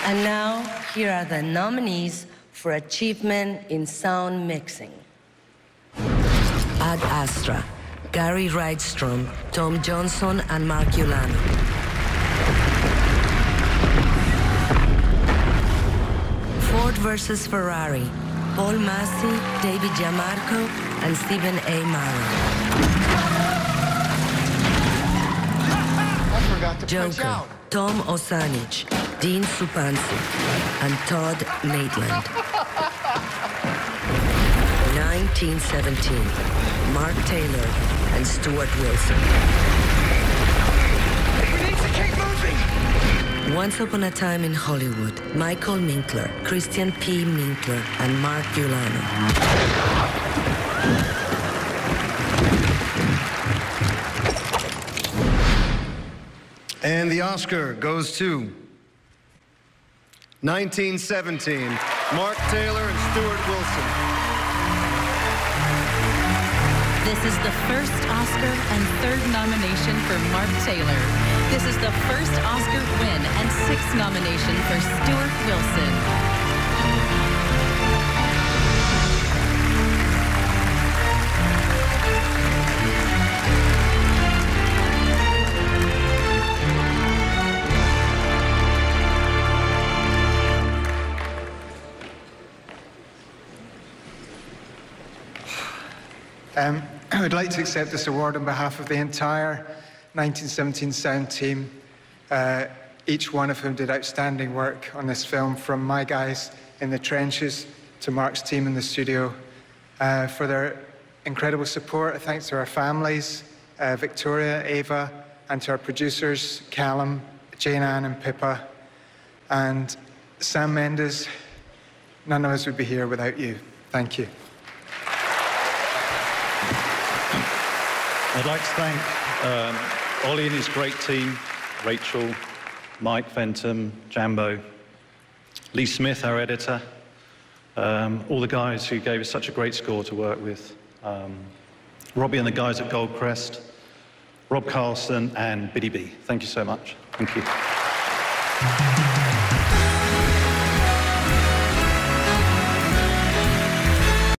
And now, here are the nominees for achievement in sound mixing. Ad Astra, Gary Rydstrom, Tom Johnson, and Mark Ulano. Ford versus Ferrari, Paul Massey, David Giammarco, and Stephen A. Morrow. Joker, Tom Ozanich, Dean Zupancic, and Todd Maitland. 1917, Mark Taylor and Stuart Wilson. We need to keep moving! Once Upon a Time in Hollywood, Michael Minkler, Christian P. Minkler, and Mark Ulano. And the Oscar goes to 1917, Mark Taylor and Stuart Wilson. This is the first Oscar and third nomination for Mark Taylor. This is the first Oscar win and sixth nomination for Stuart Wilson. I would like to accept this award on behalf of the entire 1917 sound team, each one of whom did outstanding work on this film, from my guys in the trenches to Mark's team in the studio, for their incredible support. Thanks to our families, Victoria, Ava, and to our producers, Callum, Jane Ann, and Pippa, and Sam Mendes. None of us would be here without you. Thank you. I'd like to thank Ollie and his great team, Rachel, Mike Fenton, Jambo, Lee Smith, our editor, all the guys who gave us such a great score to work with, Robbie and the guys at Goldcrest, Rob Carlson and Biddy B. Thank you so much. Thank you.